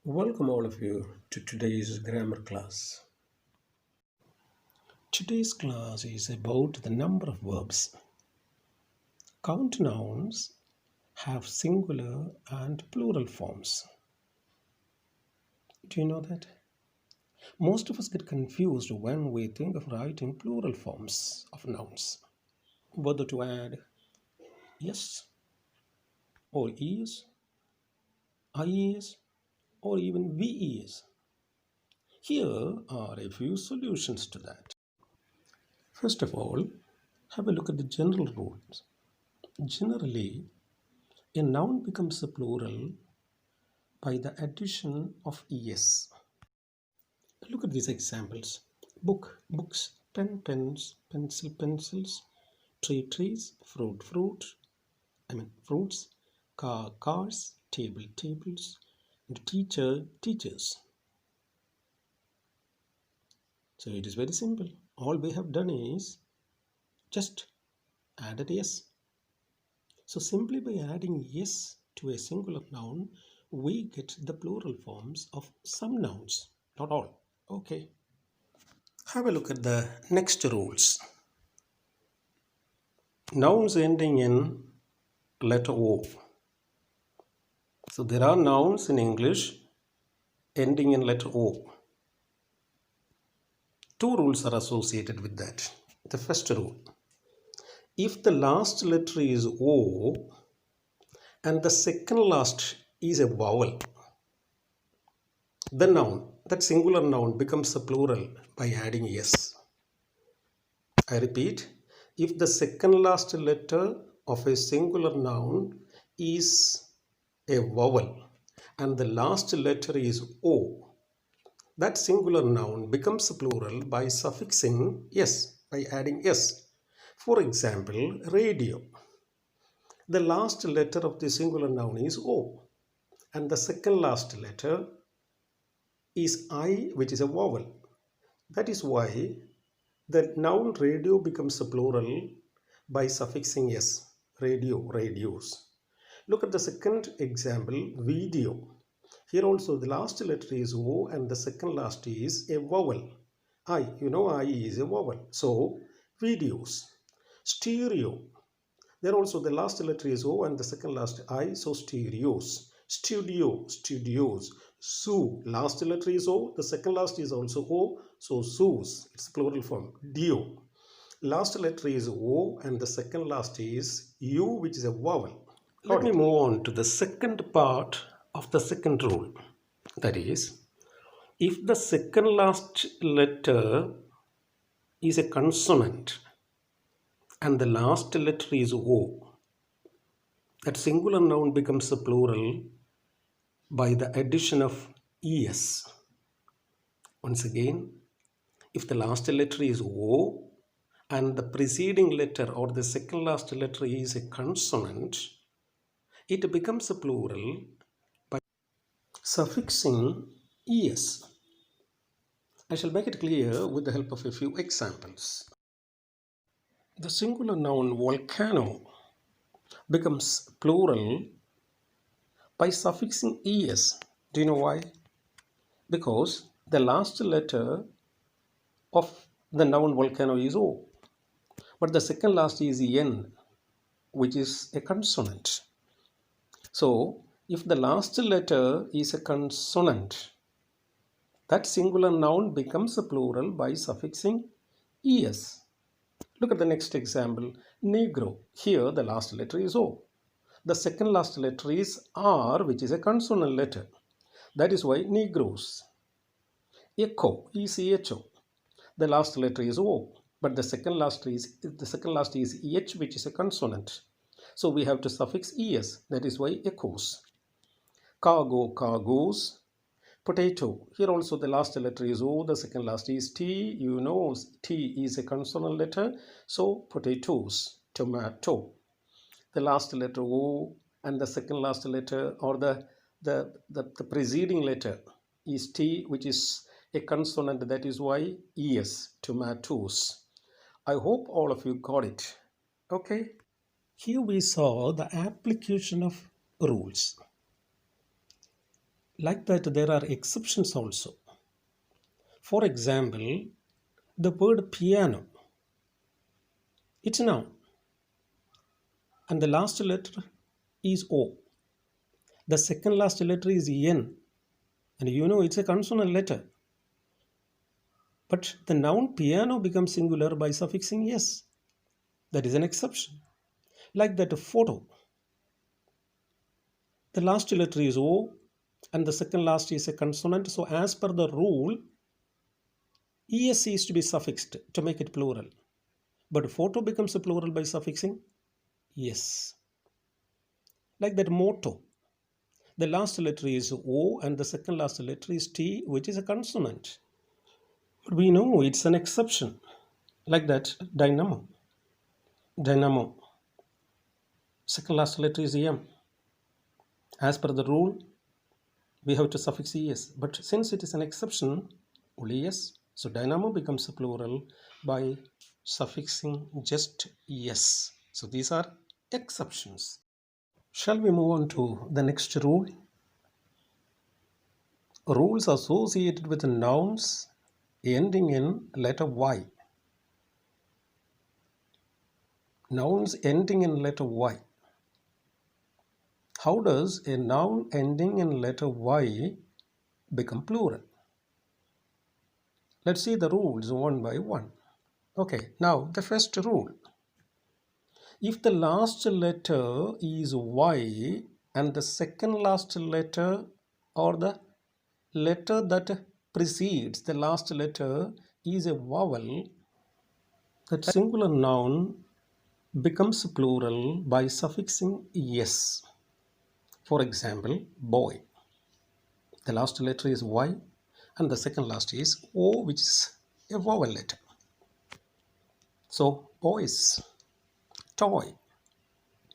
Welcome all of you to today's grammar class. Today's class is about the number of verbs. Count nouns have singular and plural forms. Do you know that? Most of us get confused when we think of writing plural forms of nouns. Whether to add yes or is, is, or even ves. Here are a few solutions to that. First of all, have a look at the general rules. Generally, a noun becomes a plural by the addition of es. Look at these examples. Book, books, pen, pens, pencil, pencils, tree, trees, fruit, fruits, car, cars, table, tables, and teacher, teachers. So it is very simple. All we have done is just added yes. So simply by adding yes to a singular noun, we get the plural forms of some nouns, not all. Okay. Have a look at the next rules. Nouns ending in letter O. So there are nouns in English ending in letter O. Two rules are associated with that. The first rule. If the last letter is O and the second last is a vowel, the noun, that singular noun, becomes a plural by adding yes. I repeat, if the second last letter of a singular noun is a vowel and the last letter is O, that singular noun becomes a plural by suffixing yes, by adding yes. For example, radio. The last letter of the singular noun is O and the second last letter is I, which is a vowel. That is why the noun radio becomes a plural by suffixing s. Radio, radios. Look at the second example, video. Here also the last letter is O and the second last is a vowel. I, I is a vowel. So, videos. Stereo. There also the last letter is O and the second last I, so stereos. Studio, studios. Zoo, last letter is O, the second last is also O, so zoos, it's plural form. Dio, last letter is O and the second last is U, which is a vowel. Let me move on to the second part of the second rule. That is, if the second last letter is a consonant and the last letter is O, that singular noun becomes a plural by the addition of es. Once again, if the last letter is O and the preceding letter or the second last letter is a consonant, it becomes a plural by suffixing es. I shall make it clear with the help of a few examples. The singular noun volcano becomes plural by suffixing es. Do you know why? Because the last letter of the noun volcano is O, but the second last is N, which is a consonant. So, if the last letter is a consonant, that singular noun becomes a plural by suffixing es. Look at the next example, negro. Here the last letter is O. The second last letter is R, which is a consonant letter. That is why Negroes. Echo, ECHO. The last letter is O, but the second last is EH, which is a consonant. So we have to suffix ES. That is why echoes. Cargo, cargoes. Potato. Here also the last letter is O, the second last is T. T is a consonant letter. So potatoes, tomato. The last letter O and the second last letter or the preceding letter is T, which is a consonant. That is why ES, tomatoes. I hope all of you got it. Okay. Here we saw the application of rules. Like that, there are exceptions also. For example, the word piano, it's a noun, and the last letter is O. The second last letter is N, and it's a consonant letter. But the noun piano becomes singular by suffixing S. That is an exception. Like that, photo, the last letter is O, and the second last is a consonant. So, as per the rule, es is to be suffixed to make it plural. But photo becomes a plural by suffixing es. Like that, motto, the last letter is O and the second last letter is T, which is a consonant. But we know it's an exception. Like that, dynamo. Dynamo, second last letter is M. As per the rule, we have to suffix es. But since it is an exception, only es. So dynamo becomes a plural by suffixing just es. So these are exceptions. Shall we move on to the next rule? Rules associated with nouns ending in letter Y. Nouns ending in letter Y. How does a noun ending in letter Y become plural? Let's see the rules one by one. Okay, now the first rule. If the last letter is Y and the second last letter or the letter that precedes the last letter is a vowel, that singular noun becomes plural by suffixing es. For example, boy. The last letter is Y and the second last is O, which is a vowel letter. So, boys, toy,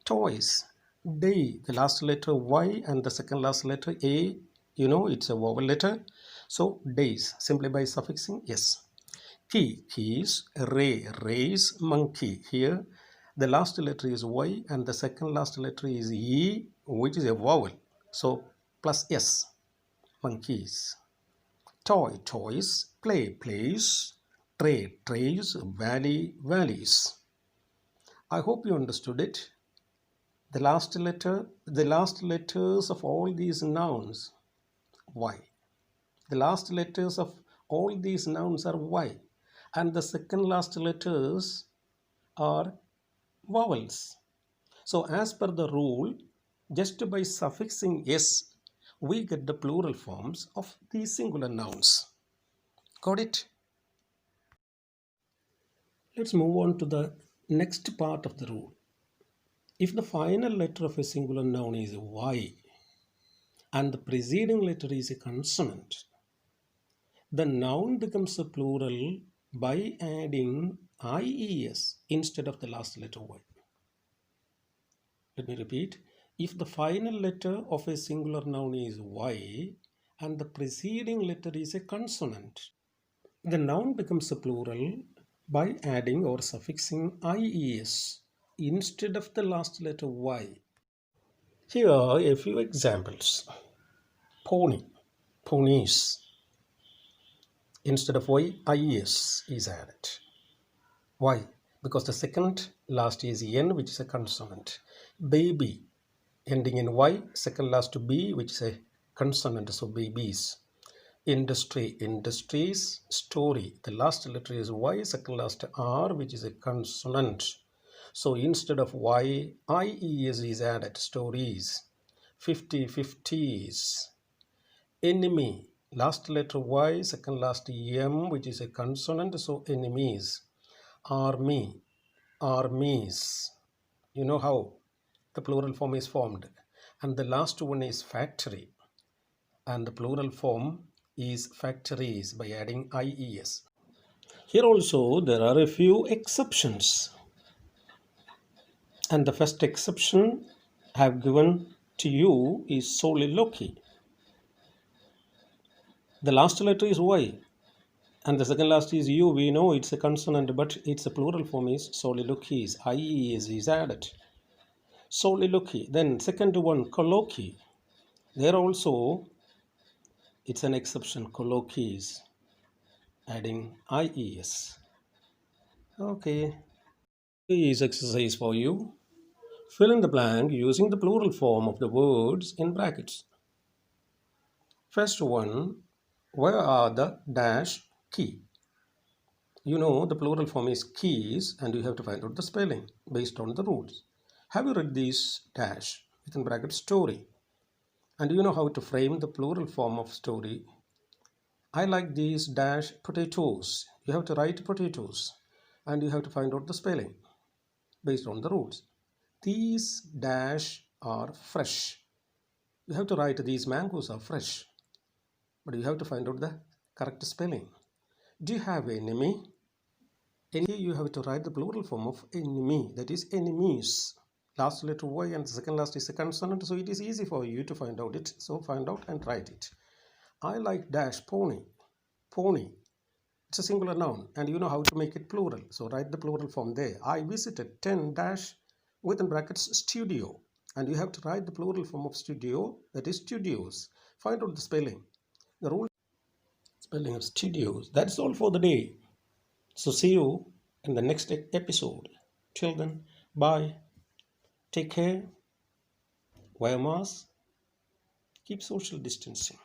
toys, day. The last letter Y and the second last letter A, it's a vowel letter. So, days, simply by suffixing yes. Key, keys, ray, rays, monkey. Here, the last letter is Y and the second last letter is E, which is a vowel. So, plus S, monkeys. Toy, toys, play, plays, trade, trays, valley, valleys. I hope you understood it. The last letters of all these nouns, Y. The last letters of all these nouns are Y. And the second last letters are vowels. So as per the rule, just by suffixing S, we get the plural forms of these singular nouns. Got it? Let's move on to the next part of the rule. If the final letter of a singular noun is Y and the preceding letter is a consonant, the noun becomes a plural by adding IES instead of the last letter Y. Let me repeat. If the final letter of a singular noun is Y and the preceding letter is a consonant, the noun becomes a plural by adding or suffixing IES instead of the last letter Y. Here are a few examples. Pony, ponies. Instead of Y, IES is added. Why? Because the second last is N, which is a consonant. Baby, ending in Y, second last to B, which is a consonant, so babies. Industry, industries. Story, the last letter is Y, second last R, which is a consonant. So instead of Y, IES is added, stories. 50-50s. Enemy, last letter Y, second last M, which is a consonant, so enemies. Army, armies. You know how the plural form is formed. And the last one is factory. And the plural form is factories by adding IES. Here also there are a few exceptions. And the first exception I have given to you is soliloquy. The last letter is Y and the second last is U. We know it's a consonant, but its a plural form is soliloquies. IES is added. Soliloquy. Then second one, colloquy. There also It's an exception, colloquies, adding IES. Okay, here's exercise for you. Fill in the blank using the plural form of the words in brackets. First one, where are the dash key? You know the plural form is keys and you have to find out the spelling based on the rules. Have you read this dash within bracket story? And you know how to frame the plural form of story. I like these dash potatoes. You have to write potatoes and you have to find out the spelling based on the rules. These dash are fresh. You have to write these mangoes are fresh, but you have to find out the correct spelling. Do you have enemy? And here you have to write the plural form of enemy, that is enemies. Last letter Y and the second last is a consonant, so it is easy for you to find out it. So find out and write it. I like dash pony. Pony. It's a singular noun and you know how to make it plural. So write the plural form there. I visited 10 dash within brackets studio. And you have to write the plural form of studio, that is studios. Find out the spelling. The rule spelling of studios. That's all for the day. So see you in the next episode. Till then, bye. Take care. Wear a mask. Keep social distancing.